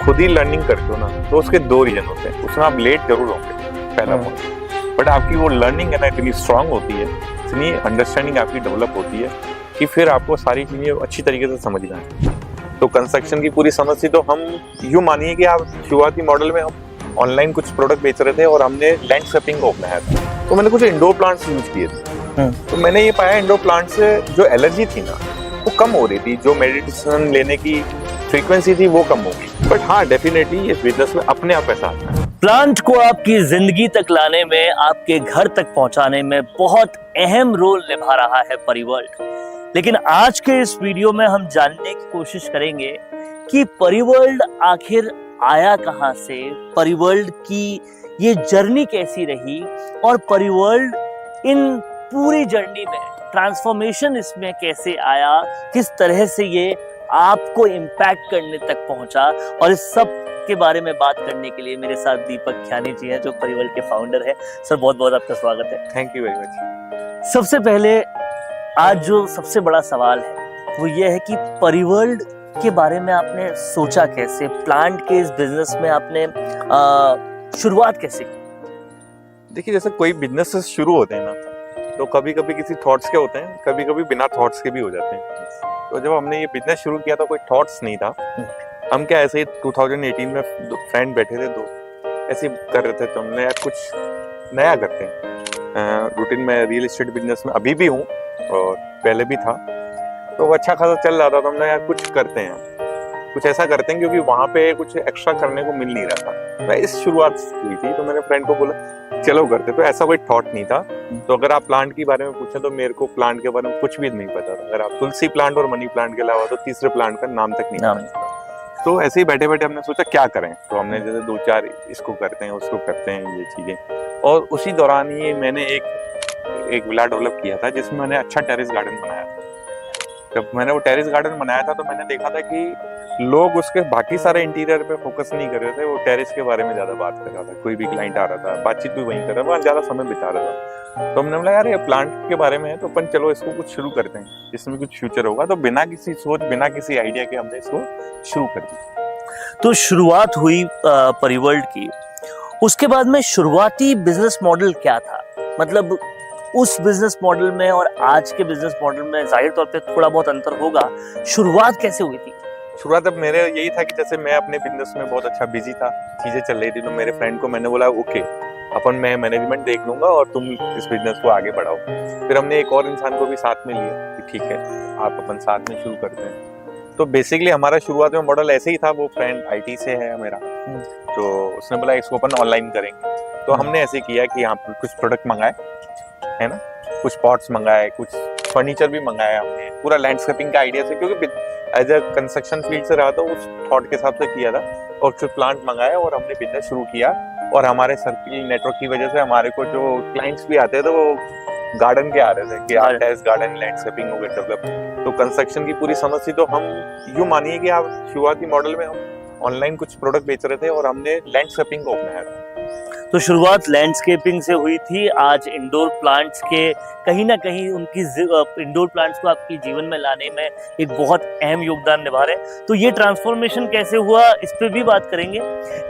खुद ही लर्निंग करते हो ना, तो उसके दो रीजन होते हैं। उसमें आप लेट जरूर होंगे, पहला पॉइंट, बट आपकी वो लर्निंग है ना इतनी स्ट्रांग होती है, इतनी अंडरस्टैंडिंग आपकी डेवलप होती है कि फिर आपको सारी चीजें अच्छी तरीके से समझ में आए। तो कंस्ट्रक्शन की पूरी समझ थी, तो हम यूँ मानिए कि आप शुरुआती मॉडल में हम ऑनलाइन कुछ प्रोडक्ट बेच रहे थे और हमने लैंडस्केपिंग को अपनाया था। तो मैंने कुछ इंडोर प्लांट्स यूज किए थे। तो मैंने ये पाया इंडोर प्लांट से जो एलर्जी थी ना वो कम हो रही थी, जो मेडिटेशन लेने की फ्रीक्वेंसी थी वो कम हो गई। बट हाँ, डेफिनेटली इस बिजनेस में अपने आप पैसा आता है। प्लांट को आपकी जिंदगी तक लाने में, आपके घर तक पहुंचाने में बहुत अहम रोल निभा रहा है परिवर्ल्ड। लेकिन आज के इस वीडियो में हम जानने की कोशिश करेंगे कि परिवर्ल्ड आखिर आया कहां से, परिवर्ल्ड की ये जर्नी कैसी रही और परिवर्ल्ड इन पूरी जर्नी में ट्रांसफॉर्मेशन इसमें कैसे आया, किस तरह से ये आपको इम्पैक्ट करने तक पहुंचा। और इस सब के बारे में बात करने के लिए मेरे साथ दीपक ख्यानी जी हैं, जो परिवर्ल्ड के फाउंडर हैं। सर, बहुत बहुत आपका स्वागत है। Thank you very much. सबसे पहले आज जो सबसे बड़ा सवाल है वो ये है कि परिवर्ल्ड के बारे में आपने सोचा कैसे, प्लांट के इस बिजनेस में आपने शुरुआत कैसे की? देखिए, जैसे कोई बिजनेस शुरू होते हैं ना, तो कभी कभी किसी थॉट्स के होते हैं, कभी कभी बिना थॉट्स के भी हो जाते हैं। तो जब हमने ये बिजनेस शुरू किया तो कोई थॉट्स नहीं था। हम क्या ऐसे ही 2018 में फ्रेंड बैठे थे, दो ऐसे ही कर रहे थे, तो हमने यार कुछ नया करते हैं। रूटीन में रियल एस्टेट बिजनेस में अभी भी हूँ और पहले भी था, तो वो अच्छा खासा चल रहा था। तो हमने यार कुछ करते हैं, कुछ ऐसा करते हैं, क्योंकि वहाँ पे कुछ एक्स्ट्रा करने को मिल नहीं रहा था। मैं इस शुरुआत हुई थी, तो मैंने फ्रेंड को बोला चलो करते। तो ऐसा कोई थॉट नहीं था। तो अगर आप प्लांट के बारे में पूछें तो मेरे को प्लांट के बारे में कुछ भी नहीं पता था। अगर आप तुलसी प्लांट और मनी प्लांट के अलावा तो तीसरे प्लांट का नाम तक नहीं था। तो ऐसे ही बैठे बैठे हमने सोचा क्या करें। तो हमने जैसे दो चार इसको करते हैं, उसको करते हैं, ये चीजें। और उसी दौरान ही मैंने एक विला डेवलप किया था, जिसमें मैंने अच्छा टेरेस गार्डन बनाया था। जब मैंने वो टेरेस गार्डन बनाया था तो मैंने देखा था कि लोग उसके बाकी सारे इंटीरियर पे फोकस नहीं कर रहे थे, वो टेरेस के बारे में ज्यादा बात कर रहा था। कोई भी क्लाइंट आ रहा था, बातचीत भी वहीं कर रहा था, वहाँ ज्यादा समय बिता रहा था। तो हमने बोला यार ये प्लांट के बारे में है, तो अपन चलो इसको कुछ शुरू करते हैं, इसमें कुछ फ्यूचर होगा। तो बिना किसी सोच, बिना किसी आइडिया के हमने इसको शुरू कर दिया। तो शुरुआत हुई परिवर्ल्ड की। उसके बाद में शुरुआती बिजनेस मॉडल क्या था? मतलब उस बिजनेस मॉडल में और आज के बिजनेस मॉडल में जाहिर तौर पे थोड़ा बहुत अंतर होगा। शुरुआत कैसे हुई थी? शुरुआत अब मेरे यही था कि जैसे मैं अपने बिजनेस में बहुत अच्छा बिजी था, चीजें चल रही थी, तो मेरे फ्रेंड को मैंने बोला ओके अपन, मैं मैनेजमेंट देख लूंगा और तुम इस बिजनेस को आगे बढ़ाओ। फिर हमने एक और इंसान को भी साथ में लिया कि ठीक है आप अपन साथ में शुरू करते हैं। तो बेसिकली हमारा शुरुआत में मॉडल ऐसे ही था। वो फ्रेंड आईटी से है मेरा, तो उसने बोला इसको अपन ऑनलाइन करेंगे। तो हमने ऐसे किया कि यहाँ पर कुछ प्रोडक्ट मंगाए, है ना, कुछ पॉट्स मंगाए, कुछ फर्नीचर भी मंगाया हमने, पूरा लैंडस्केपिंग का आइडिया से, क्योंकि एज अ कंस्ट्रक्शन फील्ड से रहा, तो उस थॉट के हिसाब से किया था। और कुछ प्लांट मंगाया और हमने बिजनेस शुरू किया। और हमारे सर्किल नेटवर्क की वजह से हमारे को जो क्लाइंट्स भी आते थे वो गार्डन के आ रहे थे कि आप टेरेस गार्डन, लैंडस्केपिंग हो गया डेवलप। तो कंस्ट्रक्शन की पूरी समझ थी। तो हम यूँ मानिए कि आप शुरुआती मॉडल में हम ऑनलाइन कुछ प्रोडक्ट बेच रहे थे और हमने लैंडस्केपिंग को अपनाया था। तो शुरुआत लैंडस्केपिंग से हुई थी। आज इंडोर प्लांट्स के कहीं ना कहीं उनकी इंडोर प्लांट्स को आपकी जीवन में लाने में एक बहुत अहम योगदान निभा रहे हैं। तो ये ट्रांसफॉर्मेशन कैसे हुआ, इस पे भी बात करेंगे।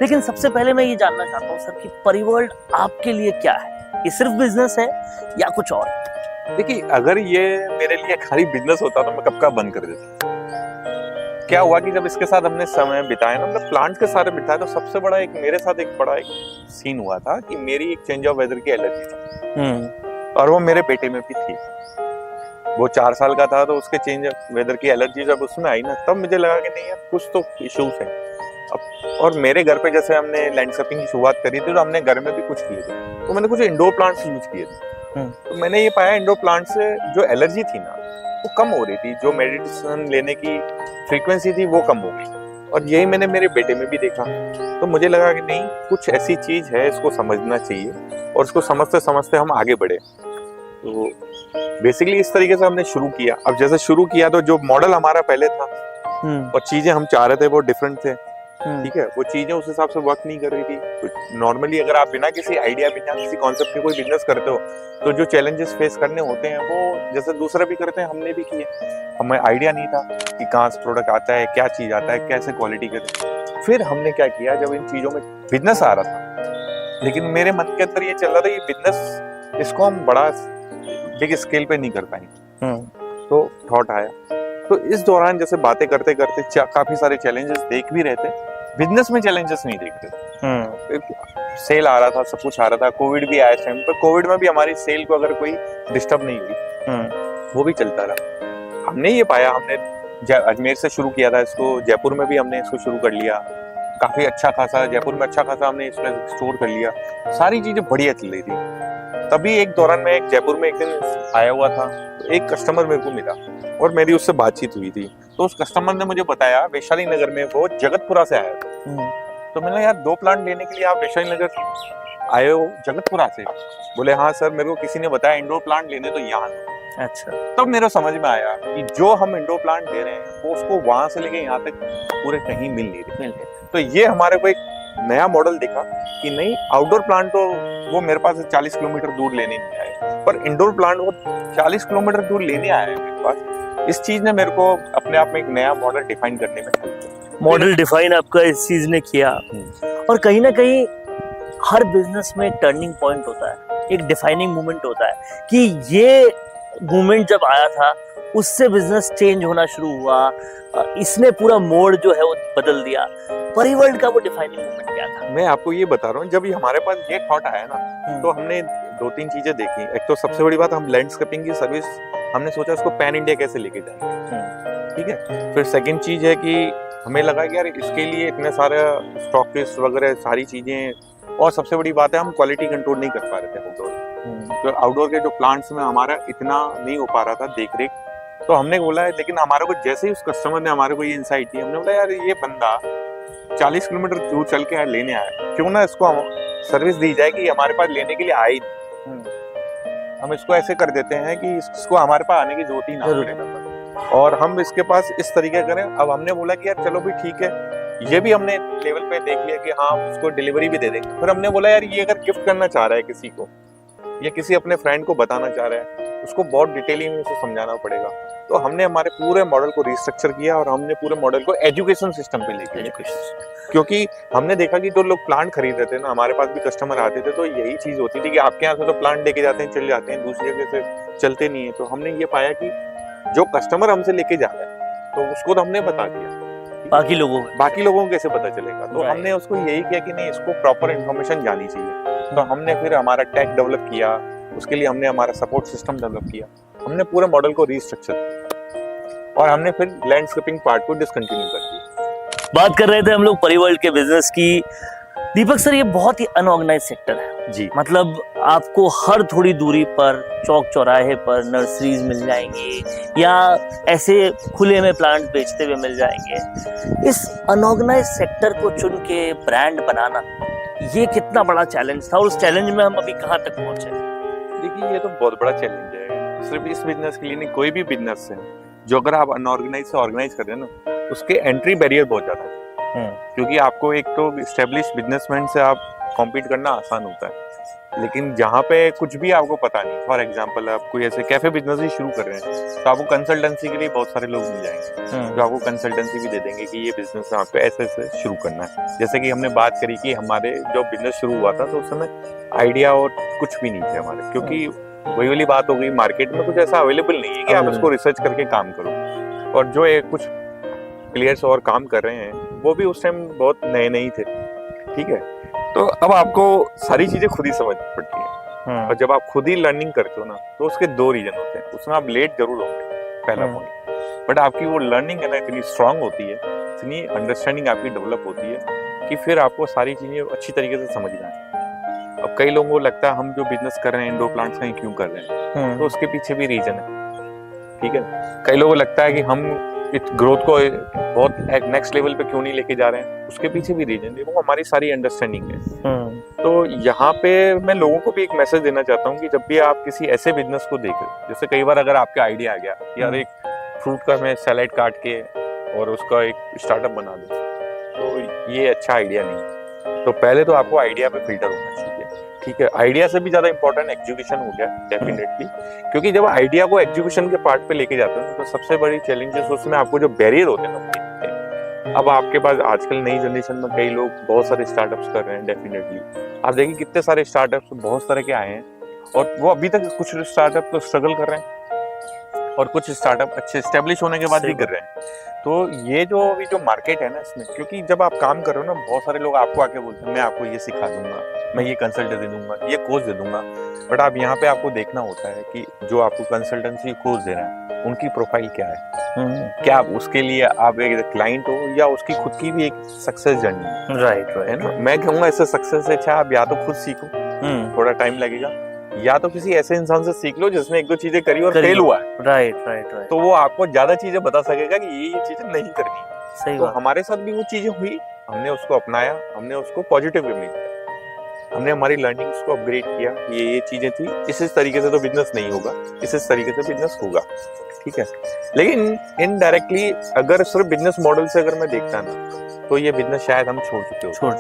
लेकिन सबसे पहले मैं ये जानना चाहता हूँ सर कि परिवर्ल्ड आपके लिए क्या है? ये सिर्फ बिजनेस है या कुछ और? देखिए, अगर ये मेरे लिए खाली बिजनेस होता तो मैं कब का बंद कर देता। क्या हुआ कि जब इसके साथ हमने समय बिताया ना, मतलब प्लांट के साथ बिताया, तो सबसे बड़ा एक मेरे साथ एक बड़ा एक सीन हुआ था कि मेरी एक चेंज ऑफ वेदर की एलर्जी थी। और वो मेरे बेटे में भी थी। वो 4 साल का था, तो उसके चेंज ऑफ वेदर की एलर्जी जब उसमें आई ना, तब मुझे लगा कि नहीं यार कुछ तो इश्यूज है। और मेरे घर पे जैसे हमने लैंडस्केपिंग की शुरुआत करी थी, तो हमने घर में भी कुछ किए थे। तो मैंने कुछ इंडोर प्लांट्स यूज किए थे। तो मैंने ये पाया इंडोर प्लांट से जो एलर्जी थी ना वो कम हो रही थी, जो मेडिटेशन लेने की फ्रीक्वेंसी थी वो कम हो गई। और यही मैंने मेरे बेटे में भी देखा। तो मुझे लगा कि नहीं कुछ ऐसी चीज है, इसको समझना चाहिए और उसको समझते समझते हम आगे बढ़े। तो बेसिकली इस तरीके से हमने शुरू किया। अब जैसे शुरू किया तो जो मॉडल हमारा पहले था और चीजें हम चाह रहे थे वो डिफरेंट थे, ठीक है, वो चीजें उस हिसाब से वर्क नहीं कर रही थी। तो नॉर्मली अगर आप बिना किसी आइडिया, बिना किसी कॉन्सेप्ट के कोई बिजनेस करते हो, तो जो चैलेंजेस फेस करने होते हैं वो जैसे दूसरे भी करते हैं, हमने भी किए। हमें आइडिया नहीं था कि कहाँ से प्रोडक्ट आता है, क्या चीज आता है, कैसे क्वालिटी के। फिर हमने क्या किया, जब इन चीजों में बिजनेस आ रहा था, लेकिन मेरे मन के अंदर ये चल रहा था, ये बिजनेस इसको हम बड़ा बिग स्केल पे नहीं कर पाएंगे। तो थॉट आया, तो इस दौरान जैसे बातें करते करते काफी सारे चैलेंजेस देख भी रहे थे, बिजनेस में चैलेंजेस नहीं देखते। सेल आ रहा था, सब कुछ आ रहा था, कोविड भी आया इस टाइम पर, कोविड में भी हमारी सेल को अगर कोई डिस्टर्ब नहीं हुई, वो भी चलता रहा। हमने ये पाया, हमने अजमेर से शुरू किया था इसको, जयपुर में भी हमने इसको शुरू कर लिया, काफी अच्छा खासा जयपुर में अच्छा खासा हमने इसमें स्टोर कर लिया, सारी चीजें बढ़िया चल रही थी। तभी एक दौरान मैं जयपुर में एक दिन आया हुआ था, तो एक कस्टमर मेरे को मिला और मेरी उससे बातचीत हुई थी। तो उस कस्टमर ने मुझे बताया, वैशाली नगर में वो जगतपुरा से आया था। तो मैंने यार 2 प्लांट लेने के लिए आप वैशाली नगर आए हो जगतपुरा से? बोले हाँ सर, मेरे को किसी ने बताया इंडोर प्लांट लेने, तो यहाँ। अच्छा। तब मेरे समझ में आया कि जो हम इंडोर प्लांट दे रहे हैं वो उसको वहां से लेके यहाँ तक पूरे कहीं मिल नहीं रहे। तो ये हमारे को एक नया मॉडल दिखा कि नहीं, आउटडोर प्लांट तो वो मेरे पास 40 किलोमीटर दूर लेने नहीं आए, पर इंडोर प्लांट वो 40 किलोमीटर दूर लेने आए हैं मेरे पास। इस चीज ने मेरे को अपने आप में एक नया मॉडल डिफाइन करने में हेल्प किया। मॉडल डिफाइन आपका इस चीज ने किया। और कहीं ना कहीं हर बिजनेस में टर्निंग पॉइंट होता है, एक डिफाइनिंग मोमेंट होता है कि ये मोमेंट जब आया था उससे बिजनेस चेंज होना शुरू हुआ, इसने पूरा मोड जो है वो बदल दिया। परिवर्ल्ड का वो डिफाइनिंग मोमेंट क्या था? मैं आपको ये बता रहा हूँ, जब ये हमारे पास ये थॉट आया ना, तो हमने 2-3 चीजें देखी। एक तो सबसे बड़ी बात, हम लैंडस्केपिंग की सर्विस हमने सोचा उसको पैन इंडिया कैसे लेके जाएंगे, ठीक है। फिर सेकंड चीज है कि हमें लगा कि यार इसके लिए इतने सारे स्टॉकिस्ट वगैरह सारी चीजें, और सबसे बड़ी बात है हम क्वालिटी कंट्रोल नहीं कर पा रहे थे आउटडोर। तो आउटडोर के जो प्लांट्स में हमारा इतना नहीं हो पा रहा था देख रेख, तो हमने बोला है, लेकिन हमारे को जैसे ही उस कस्टमर ने हमारे को ये इंसाइट दी, हमने बोला यार ये बंदा 40 किलोमीटर दूर चल के लेने आया, क्यों ना इसको सर्विस दी जाए कि हमारे पास लेने के लिए आए। हम इसको ऐसे कर देते हैं कि इसको हमारे पास आने की जरूरत ही ना पड़े, और हम इसके पास इस तरीके करें। अब हमने बोला कि यार चलो भी ठीक है, ये भी हमने लेवल पे देख लिया कि हाँ उसको डिलीवरी भी दे देंगे। फिर हमने बोला यार ये अगर गिफ्ट करना चाह रहा है किसी को, या किसी अपने फ्रेंड को बताना चाह रहा है, उसको बहुत डिटेलिंग में उसको समझाना पड़ेगा। तो हमने हमारे पूरे मॉडल को रिस्ट्रक्चर किया और हमने पूरे मॉडल को एजुकेशन सिस्टम पे लेके गए, क्योंकि हमने देखा कि जो लोग प्लांट खरीद रहे थे ना, हमारे पास भी कस्टमर आते थे, तो यही चीज होती थी कि आपके यहाँ से तो प्लांट लेके जाते हैं, चले जाते हैं, दूसरी जगह से चलते नहीं है। तो हमने ये पाया कि जो कस्टमर हमसे लेके जा रहा है, तो उसको तो हमने बता दिया, बाकी लोगों को कैसे पता चलेगा? तो हमने उसको यही किया कि नहीं, इसको प्रॉपर इन्फॉर्मेशन जानी चाहिए। तो हमने फिर हमारा टेक डेवलप किया, उसके लिए हमने हमारा सपोर्ट सिस्टम डेवलप किया, हमने पूरे मॉडल को रीस्ट्रक्चर किया, और हमने फिर लैंडस्केपिंग पार्ट को डिसकंटिन्यू कर दिया। बात कर रहे थे हम लोग परिवर्ल्ड के बिजनेस की। दीपक सर, ये बहुत ही अनऑर्गेनाइज सेक्टर है जी। मतलब आपको हर थोड़ी दूरी पर चौक चौराहे पर नर्सरीज मिल जाएंगी, या ऐसे खुले में प्लांट बेचते हुए मिल जाएंगे। इस अनऑर्गेनाइज सेक्टर को चुन के ब्रांड बनाना, ये कितना बड़ा चैलेंज था, और उस चैलेंज में हम अभी कहाँ तक पहुंचे? देखिए, ये तो बहुत बड़ा चैलेंज है, सिर्फ इस बिजनेस के लिए नहीं, कोई भी बिजनेस है जो अगर आप अनऑर्गेनाइज से ऑर्गेनाइज कर रहे हैं ना, उसके एंट्री बैरियर बहुत ज्यादा है। क्योंकि आपको एक तो एस्टेब्लिश बिजनेसमैन से आप कॉम्पीट करना आसान होता है, लेकिन जहाँ पे कुछ भी आपको पता नहीं, फॉर एग्जांपल आप कोई ऐसे कैफे बिजनेस ही शुरू कर रहे हैं, तो आपको कंसल्टेंसी के लिए बहुत सारे लोग मिल जाएंगे जो आपको कंसल्टेंसी भी दे देंगे कि ये बिजनेस आपको ऐसे ऐसे शुरू करना है। जैसे कि हमने बात करी कि हमारे जो बिजनेस शुरू हुआ था, तो उस समय आइडिया और कुछ भी नहीं थे हमारे, क्योंकि वही वाली बात हो गई, मार्केट में कुछ ऐसा अवेलेबल नहीं है कि आप इसको रिसर्च करके काम करो। और जो कुछ प्लेयर्स और काम कर रहे हैं, वो भी उस टाइम बहुत नए नए थे, ठीक है। तो अब आपको सारी चीजें खुद ही समझ पड़ती हैं, और जब आप खुद ही लर्निंग करते हो ना, तो उसके 2 रीजन होते हैं। उसमें आप लेट जरूर होंगे, पहला पॉइंट, बट आपकी वो लर्निंग है ना इतनी स्ट्रांग होती है, इतनी अंडरस्टैंडिंग आपकी डेवलप होती है कि फिर आपको सारी चीजें अच्छी तरीके से समझना है। अब कई लोगों को लगता है हम जो बिजनेस कर रहे हैं इंडोर प्लांट्स का क्यों कर रहे हैं, तो उसके पीछे भी रीजन है, ठीक है। कई लोगों को लगता है कि हम इस ग्रोथ को बहुत एक नेक्स्ट लेवल पे क्यों नहीं लेके जा रहे हैं, उसके पीछे भी रीजन है, वो हमारी सारी अंडरस्टैंडिंग है। तो यहाँ पे मैं लोगों को भी एक मैसेज देना चाहता हूँ कि जब भी आप किसी ऐसे बिजनेस को देखें, जैसे कई बार अगर आपका आइडिया आ गया यार एक फ्रूट का मैं सैलेड काट के और उसका एक स्टार्टअप बना दूं, तो ये अच्छा आइडिया नहीं। तो पहले तो आपको आइडिया पे फिल्टर होना चाहिए, ठीक है। आइडिया से भी ज्यादा इंपॉर्टेंट एग्जीक्यूशन हो गया डेफिनेटली, क्योंकि जब आइडिया को एग्जीक्यूशन के पार्ट पे लेके जाते हैं तो सबसे बड़ी चैलेंजेस उसमें आपको जो बैरियर होते हैं ना, अब आपके पास आजकल नई जनरेशन में कई लोग बहुत सारे स्टार्टअप्स कर रहे हैं। डेफिनेटली आप देखिए कितने सारे स्टार्टअप्स बहुत तरह के आए हैं और वो अभी तक कुछ स्टार्टअप तो स्ट्रगल कर रहे हैं और कुछ स्टार्टअप अच्छे एस्टेब्लिश होने के बाद भी कर रहे हैं। तो ये जो अभी जो मार्केट है ना इसमें, क्योंकि जब आप काम कर रहे हो ना, बहुत सारे लोग आपको आके बोलते हैं मैं आपको ये सिखा दूंगा, मैं ये कंसल्ट दे दूंगा, ये कोर्स दे दूंगा। बट आप यहाँ पे आपको देखना होता है कि जो आपको कंसल्टेंसी कोर्स दे रहे हैं उनकी प्रोफाइल क्या है, क्या आप उसके लिए आप एक क्लाइंट हो या उसकी खुद की भी एक सक्सेस जर्नी है। राइट है ना, मैं कहूँगा ऐसे सक्सेस से अच्छा आप या तो खुद सीखो, थोड़ा टाइम लगेगा, या तो किसी ऐसे इंसान से सीख लो जिसने एक दो चीजें करी और फेल हुआ है। Right right right. तो वो आपको ज्यादा चीजें बता सकेगा कि ये चीजें नहीं करनी। सही तो बात। हमारे साथ भी वो चीजें हुई, हमने उसको अपनाया, हमने उसको पॉजिटिव वे में लिया, हमने हमारी लर्निंग्स को अपग्रेड किया। ये चीजें थी, इस तरीके से तो बिजनेस नहीं होगा, इस तरीके से बिजनेस होगा। ठीक है, लेकिन इनडायरेक्टली अगर सिर्फ बिजनेस मॉडल से अगर मैं देखता ना, तो ये बिजनेस शायद हम छोड़ चुके हो,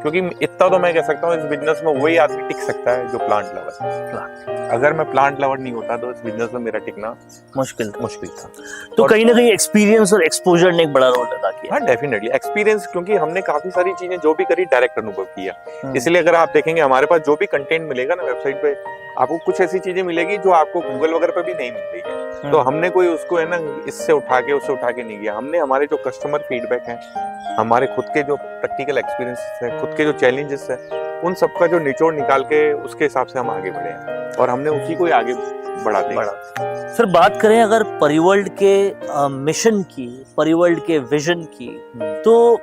क्योंकि इतना तो मैं कह सकता हूँ इस बिजनेस में वही आदमी टिक सकता है जो प्लांट लवर। अगर मैं प्लांट लवर नहीं होता तो इस बिजनेस में मेरा टिकना मुश्किल था। तो कहीं ना कहीं एक्सपीरियंस और एक्सपोजर ने एक बड़ा रोल अदा किया। हाँ डेफिनेटली एक्सपीरियंस, क्योंकि हमने काफी सारी चीजें जो भी करी डायरेक्ट अनुभव किया। इसलिए अगर आप देखेंगे हमारे पास जो भी कंटेंट मिलेगा ना वेबसाइट पे, आपको कुछ ऐसी चीजें मिलेगी जो आपको गूगल वगैरह पे भी नहीं मिल रही है। तो हमने कोई उसको है ना इससे उठा के उससे उठा के नहीं किया। हमने हमारे जो कस्टमर फीडबैक है, हमारे खुद के जो प्रैक्टिकल एक्सपीरियंस है, खुद के जो चैलेंजेस है, उन सबका जो निचोड़ निकाल के उसके हिसाब से हम आगे बढ़े हैं और हमने उसी को आगे बढ़ा दिया। सर बात करें अगर परिवर्ल्ड के मिशन की, परिवर्ल्ड के विजन की, तो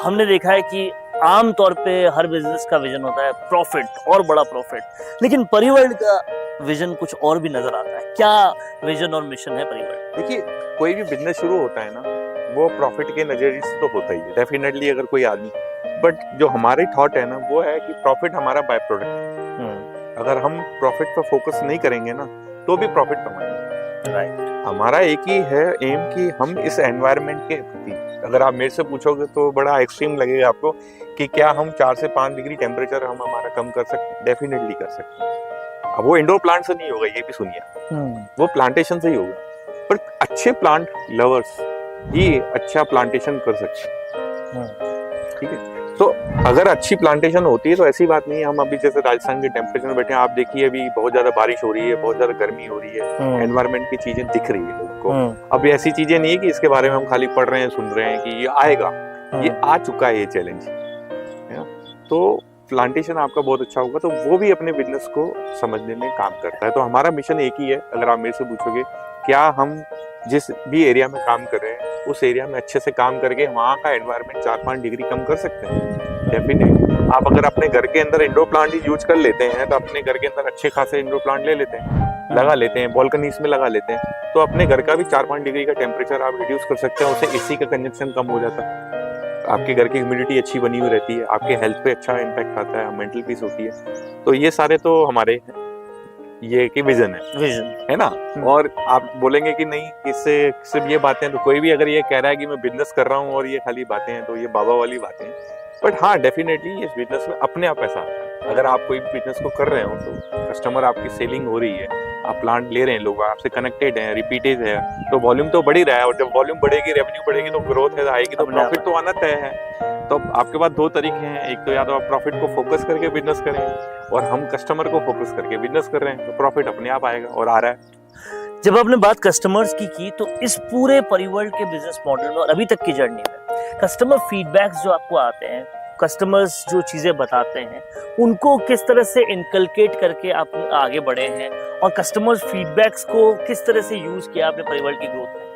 हमने देखा है कि आम तौर पे हर बिजनेस का विजन होता है प्रॉफिट और बड़ा प्रॉफिट, लेकिन परिवर्ल्ड का विजन कुछ और भी नजर आता है। क्या विजन और मिशन है परिवर्ल्ड? देखिए कोई भी बिजनेस शुरू होता है ना, वो प्रॉफिट के नजरिए से तो होता ही है डेफिनेटली अगर कोई आदमी, बट जो हमारे थॉट है ना वो है कि प्रॉफिट हमारा बाय प्रोडक्ट है। अगर हम प्रॉफिट पर फोकस नहीं करेंगे ना तो भी प्रॉफिट कमाएंगे। राइट। हमारा एक ही है एम कि हम इस एनवायरनमेंट के प्रति, अगर आप मेरे से पूछोगे तो बड़ा एक्सट्रीम लगेगा आपको कि क्या हम 4 से 5 डिग्री टेम्परेचर हम हमारा कम कर सकते हैं? डेफिनेटली कर सकते हैं। अब वो इंडोर प्लांट से नहीं होगा, ये भी सुनिए, वो प्लांटेशन से ही होगा। पर अच्छे प्लांट लवर्स ही अच्छा प्लांटेशन कर सकते हैं। ठीक है, तो अगर अच्छी प्लांटेशन होती है तो ऐसी बात नहीं है। हम अभी जैसे राजस्थान के टेम्परेचर में बैठे हैं, आप देखिए अभी बहुत ज्यादा बारिश हो रही है, बहुत ज्यादा गर्मी हो रही है, एनवायरनमेंट की चीजें दिख रही है लोगों को। अब ऐसी चीजें नहीं है कि इसके बारे में हम खाली पढ़ रहे हैं, सुन रहे हैं कि ये आएगा, ये आ चुका है ये चैलेंज। तो प्लांटेशन आपका बहुत अच्छा होगा तो वो भी अपने बिजनेस को समझने में काम करता है। तो हमारा मिशन एक ही है। अगर आप मेरे से पूछोगे क्या हम जिस भी एरिया में काम कर रहे हैं उस एरिया में अच्छे से काम करके वहाँ का एनवायरनमेंट 4-5 डिग्री कम कर सकते हैं? डेफिनेटली। आप अगर अपने घर के अंदर इंडोर प्लांट ही यूज कर लेते हैं तो अपने घर के अंदर अच्छे खासे इंडोर प्लांट ले लेते हैं, लगा लेते हैं, बालकनीज में लगा लेते हैं, तो अपने घर का भी 4-5 डिग्री का टेम्परेचर आप रिड्यूस कर सकते हैं। उससे एसी का कंजप्शन कम हो जाता है, आपके घर की ह्यूमिडिटी अच्छी बनी हुई रहती है, आपके हेल्थ पे अच्छा इम्पैक्ट आता है, मेंटल पीस होती है। तो ये सारे तो हमारे ये की विजन है ना। और आप बोलेंगे कि नहीं इससे सिर्फ ये बातें, तो कोई भी अगर ये कह रहा है कि मैं बिजनेस कर रहा हूँ और ये खाली बातें हैं तो ये बाबा वाली बातें हैं। बट हाँ डेफिनेटली इस बिजनेस में अपने आप पैसा आता है। अगर आप कोई बिजनेस को कर रहे हो तो कस्टमर आपकी सेलिंग हो रही है, आप प्लांट ले रहे हैं, लोग आपसे कनेक्टेड हैं, रिपीटेड है, तो वॉल्यूम तो बढ़ ही रहा है। और जब वॉल्यूम बढ़ेगी, रेवेन्यू बढ़ेगी तो ग्रोथ है आएगी, तो प्रॉफिट तो आना तय है। तो आपके पास 2 तरीके हैं, एक तो या तो आप प्रॉफिट को फोकस करके बिजनेस करें, और हम कस्टमर को फोकस करके बिजनेस कर रहे हैं, तो प्रॉफिट अपने आप आएगा और आ रहा है। जब आपने बात कस्टमर्स की तो इस पूरे परिवर्ल्ड के बिजनेस मॉडल में और अभी तक की जर्नी में कस्टमर फीडबैक्स जो आपको आते हैं, कस्टमर्स जो चीजें बताते हैं, उनको किस तरह से इनकलकेट करके आप आगे बढ़े हैं और कस्टमर्स फीडबैक्स को किस तरह से यूज किया आपने परिवर्ल्ड की ग्रोथ में?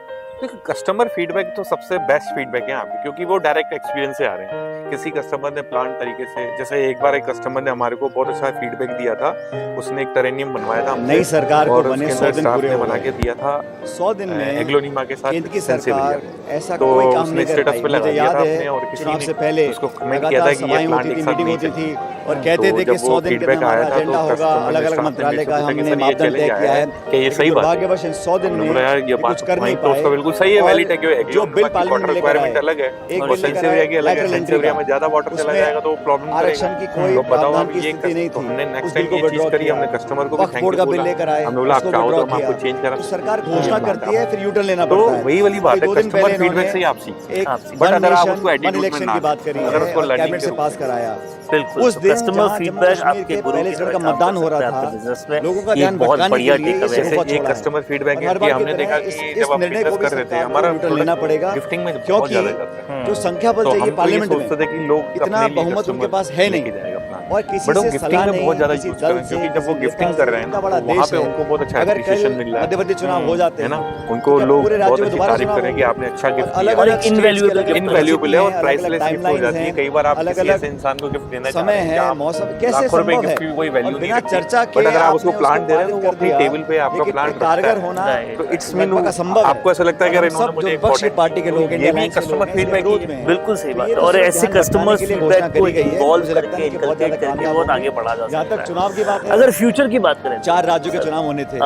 देखिए कस्टमर फीडबैक तो सबसे बेस्ट फीडबैक है आपके, क्योंकि वो डायरेक्ट एक्सपीरियंस से आ रहे हैं। किसी कस्टमर ने प्लांट तरीके से, जैसे एक बार एक कस्टमर ने हमारे को बहुत अच्छा फीडबैक दिया था, उसने एक टेरेनियम बनवाया था, नई सरकार को बने 100 दिन पूरे बना के दिया था 100 दिन में एग्लोनिमा के साथ केंद्र की सरकार ऐसा तो कोई काम उसने नहीं कर स्टेटस पाई। पे लगा मुझे दिया याद था है अपने, और किसी चुनाव ने से पहले उसको कमेंट किया था कि ये प्लांट एक साथ मीटिंग नहीं होती चलती थी और कहते थे कि 100 दिन के अंदर हमारा एजेंडा होगा, अलग अलग मंत्रालय का हमने मापदंड तय किया है। कि ये सही बात है दुर्भाग्यवश इन 100 दिन में कुछ कर नहीं पाए, बिल्कुल सही है, और वैलिड है कि है कि जो बिल वाटर पार्लियामेंट लेकर रिक्वायरमेंट आए, अलग है एक और बिल लेकर सेंसिटिव एरिया की अलग है। lateral सेंसिटिव entry एरिया में ज्यादा वाटर चला उसमें जाएगा तो वो प्रॉब्लम आरक्षण की कोई तो बताओ प्रावधान आप की ये स्थिति नहीं तो थी, हमने उस नेक्स्ट बिल टाइम को ये चीज विड्रॉ करी, किया। हमने कस्टमर को भी वक्फ थैंक बोर्ड यू का बिल बोला, लेकर आए, हमने बोला आप उसको चाहो विड्रॉ तो हम आपको किया। चेंज करा तो सकते सरकार हैं। घोषणा करती है, फिर यूटर्न लेना तो पड़ता है। वही वाली बात अभी है, 2 दिन कस्टमर पहले फीडबैक से ही इन्होंने आप सीखिए। एक बट वन अगर आप नेशन उसको वन एटीट्यूड में इलेक्शन ना की बात करी अगर है उसको और लर्निंग कैबिनेट के से रूप पास में कराया। बिल्कुल। उस तो दिन कस्टमर जहाँ जम्मू फीडबैक कश्मीर आपके के गुरु पहले की चरण तरह का काम मतदान कर हो रहा सकता है था, आपके बिजनेस में। लोगों का ये ध्यान बहुत भटकाने बढ़िया के लिए ये टेकअवे है। जैसे सोफा ये छोड़ा है। कस्टमर फीडबैक और है हर कि बार की हमने तरह देखा कि इस जब हम निर्णय बिजनेस को भी कर रहे थे सरकार हमारा को यूटर्न लेना पड़ेगा, गिफ्टिंग में बहुत क्योंकि ज्यादा जाता है। जो संख्या बल तो चाहिए हम तो ये पार्लियामेंट में, सोचते थे कि लोग इतना अपने लिए बहुमत उनके कस्टमर पास है लेके नहीं। जाएगा अपना, और किसी बट वो से गिफ्टिंग सलाह में नहीं, बहुत ज्यादा किसी यूज दल कर रहे हैं से, क्योंकि जब वो किसी गिफ्टिंग नेता कर से, रहे हैं इतना ना बड़ा तो वहाँ देश पे है। उनको बहुत अच्छा अगर कल एप्रिसिएशन मिल रहा है, मध्यवर्ती चुनाव हो जाते है ना, हैं, उनको तो क्या लोग पूरे बहुत राज्य में अच्छी दोबारा तारीफ चुनाव करें कि होंगे? आपने अच्छा गिफ्ट और दिया। और अलग-अलग एक स्टेट्स के इनवैल्यूएबल अलग-अलग गिफ्ट इनवैल्यूएबल है और परिस्थिति प्राइसलेस अलग-अलग गिफ्ट हो टाइमलाइंस जाती है। हैं, कई बार आप किसी अलग-अलग ऐसे इंसान को गिफ्ट देना चाह समय रहे हैं कि है, आप मौसम कैसे लाखों रुपए संभव है? गिफ्ट की भी कोई और वैल्यू नहीं बिना रखती, चर्चा के बट अगर आप उसको आपने प्लांट दे रहे हैं पारित तो वो कर अपनी दिया, टेबल पे आपका लेकिन प्लांट एक रखता कारगर है। होना राइट, तो इट्स मीन लगभग असंभव है। आपको ऐसा लगता है कि और अरे हम इन्होंने सब मुझे जो विपक्ष की इम्पोर्टेंट पार्टी के लोग, ये इंडिया भी अलायंस के कस्टमर लोग हैं, इसके फीडबैक ही विरोध है। में हैं। बिल्कुल सही तो बात ये है। तो और सिर्फ ऐसे ध्यान भटकाने कस्टमर्स के लिए घोषणा फीडबैक को करी गई है। इन्वॉल्व मुझे लगता करके नहीं कि बहुत इनकलकेट ज्यादा करके कामयाब बहुत होगी। आगे बढ़ा जा जहाँ सकता तक है। चुनाव की बात है, अगर फ्यूचर की बात करें 4 राज्यों के चुनाव होने थे।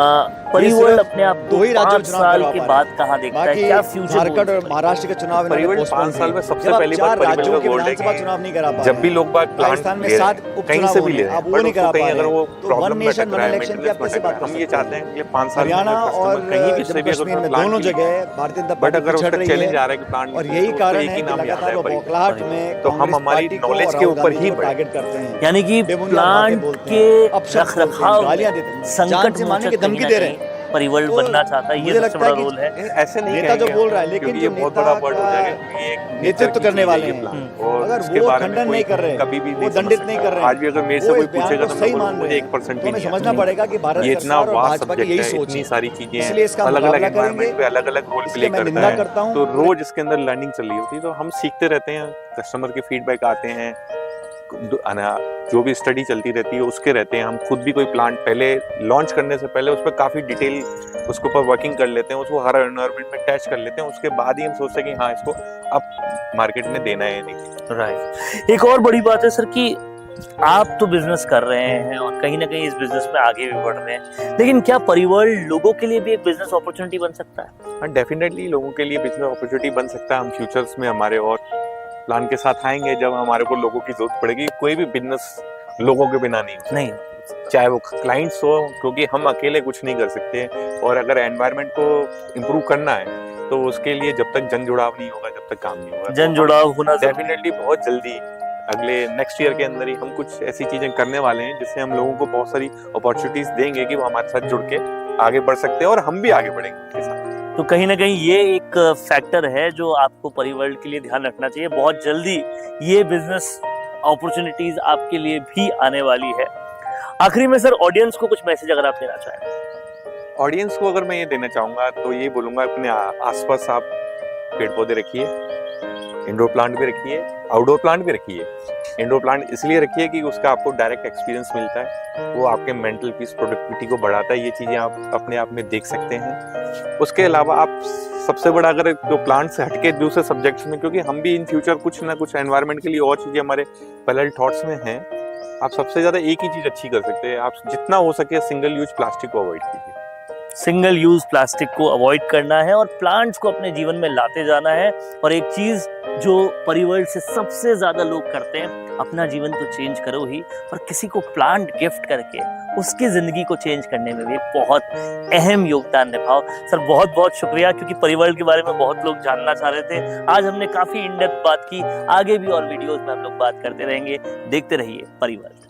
परिवर्ल्ड सिर्फ अपने आप को 2 ही राज्यों 5 में चुनाव साल करवा के पा रहे बाद हैं। कहाँ देखता है? बाकी क्या फ्यूचर झारखंड और महाराष्ट्र के चुनाव इन्होंने परिवर्ल्ड पोस्टपोन 5 साल में किए। सबसे जब आप पहली 4 बार राज्यों परिवर्ल्ड के का गोल्ड है विधानसभा कि चुनाव नहीं करा पा जब भी रहे लोग बाग प्लांट राजस्थान में ले रहे 7 हैं, उपचुनाव कहीं से भी होने, ले रहे हैं, अब वो बट नहीं उसको करा कहीं पा अगर रहे वो हैं। तो प्रॉब्लम वन में नेशन टकरा वन है, इलेक्शन की मेंटेनेंस आप में कैसे टकरा बात है, कर हम ये सकते चाहते हैं? हैं कि 5 साल में हरियाणा अगर और कस्टमर कहीं भी से जम्मू भी अगर कश्मीर में प्लांट दोनों की जगह भारतीय जनता बट पार्टी अगर पिछड़ उसका रही चैलेंज आ है। रहा है कि प्लांट और यही तो कारण एक है ही कि नाम याद लगातार है वो परिवर्ल्ड। बौखलाहट में तो हम कांग्रेस हमारी पार्टी को नॉलेज और के राहुल ऊपर गांधी ही को बढ़े। टारगेट करते हैं। यानी कि बेबुनियाद बातें प्लांट बोलते के हैं, अपशब्द रख बोलते हैं, रखाव गालियां में देते हैं, संकट जान से मारने मोचक की कहीं धमकी ना दे रहे कहीं हैं। परिवर्ल्ड तो बनना चाहता है, ये मुझे सबसे लगता बड़ा है कि रोल है। ऐसे नहीं नेता जो कहेंगे बोल रहा है, हम, लेकिन क्योंकि जो ये बहुत नेता बड़ा वर्ड हो का जाएगा कि ये एक नेतृत्व नेचर की करने चीज है वाले ये हैं, प्लांट और अगर इसके वो बारे में खंडन कोई नहीं कर रहे, कभी भी वो नहीं समझ दंडित नहीं कर सकता। रहे, आज भी अगर मेरे से वो कोई इस बयान पूछेगा को तो मैं सही बोलूंगा मान मुझे रहे हैं, 1% तो भी हमें नहीं समझना आता। पड़ेगा कि भारत ये इतना सरकार और वास्ट भाजपा की सब्जेक्ट यही है, सोच इतनी है। सारी चीजें इसलिए इसका हैं, अलग अलग मुकाबला करेंगे। एनवायरनमेंट पे अलग अलग रोल इसलिए प्ले मैं करता निंदा है, करता हूं। तो रोज इसके अंदर लर्निंग चल रही होती है, तो हम सीखते रहते हैं, कस्टमर के फीडबैक आते हैं, जो भी स्टडी चलती रहती है उसके रहते हैं। हम खुद भी कोई प्लांट पहले लॉन्च करने से पहले उस पर काफी डिटेल उसके ऊपर वर्किंग कर लेते हैं, उसको हर एनवायरनमेंट में टेस्ट कर लेते हैं, उसके बाद ही हम सोचते हैं कि हाँ इसको अब मार्केट में देना है नहीं। राइट। एक और बड़ी बात है सर कि आप तो बिजनेस कर रहे हैं और कहीं ना कहीं इस बिजनेस में आगे भी बढ़ रहे हैं, लेकिन क्या परिवर्ल्ड लोगों के लिए भी एक बिजनेस अपॉर्चुनिटी बन सकता है? हाँ, डेफिनेटली लोगों के लिए बिजनेस अपॉर्चुनिटी बन सकता है। हम फ्यूचर्स में हमारे और प्लान के साथ आएंगे जब हमारे को लोगों की जरूरत पड़ेगी। कोई भी बिजनेस लोगों के बिना नहीं नहीं, चाहे वो क्लाइंट्स हो, क्योंकि हम अकेले कुछ नहीं कर सकते, और अगर एनवायरनमेंट को इम्प्रूव करना है तो उसके लिए जब तक जन जुड़ाव नहीं होगा, जब तक काम नहीं होगा, जन जुड़ाव होना डेफिनेटली बहुत जल्दी अगले नेक्स्ट ईयर के अंदर ही हम कुछ ऐसी चीजें करने वाले हैं जिससे हम लोगों को बहुत सारी अपॉर्चुनिटीज देंगे कि वो हमारे साथ जुड़ के आगे बढ़ सकते हैं और हम भी आगे बढ़ेंगे उनके साथ। तो कहीं ना कहीं ये एक फैक्टर है जो आपको परिवर्ल्ड के लिए ध्यान रखना चाहिए। बहुत जल्दी ये बिजनेस अपॉर्चुनिटीज आपके लिए भी आने वाली है। आखिरी में सर ऑडियंस को कुछ मैसेज अगर आप देना चाहें। ऑडियंस को अगर मैं ये देना चाहूंगा तो ये बोलूंगा, अपने आसपास आप पेड़ पौधे रखिए, इंडोर प्लांट भी रखिए, आउटडोर प्लांट भी रखिए। इंडोर प्लांट इसलिए रखिए कि उसका आपको डायरेक्ट एक्सपीरियंस मिलता है, वो आपके मेंटल पीस, प्रोडक्टिविटी को बढ़ाता है। ये चीजें आप अपने आप में देख सकते हैं। उसके अलावा आप सबसे बड़ा अगर जो प्लांट से हटके दूसरे सब्जेक्ट्स में, क्योंकि हम भी इन फ्यूचर कुछ ना कुछ एनवायरनमेंट के लिए और चीजें हमारे पैरेलल थॉट्स में हैं, आप सबसे ज्यादा एक ही चीज अच्छी कर सकते हैं, आप जितना हो सके सिंगल यूज प्लास्टिक को अवॉइड कीजिए। सिंगल यूज प्लास्टिक को अवॉइड करना है और प्लांट्स को अपने जीवन में लाते जाना है। और एक चीज जो परिवर्ल्ड से सबसे ज्यादा लोग करते हैं, अपना जीवन तो चेंज करो ही, और किसी को प्लांट गिफ्ट करके उसकी जिंदगी को चेंज करने में भी बहुत अहम योगदान निभाओ। सर बहुत बहुत शुक्रिया, क्योंकि परिवर्ल्ड के बारे में बहुत लोग जानना चाह रहे थे। आज हमने काफी इन डेप्थ बात की, आगे भी और वीडियोस में हम लोग बात करते रहेंगे। देखते रहिए परिवर्ल्ड।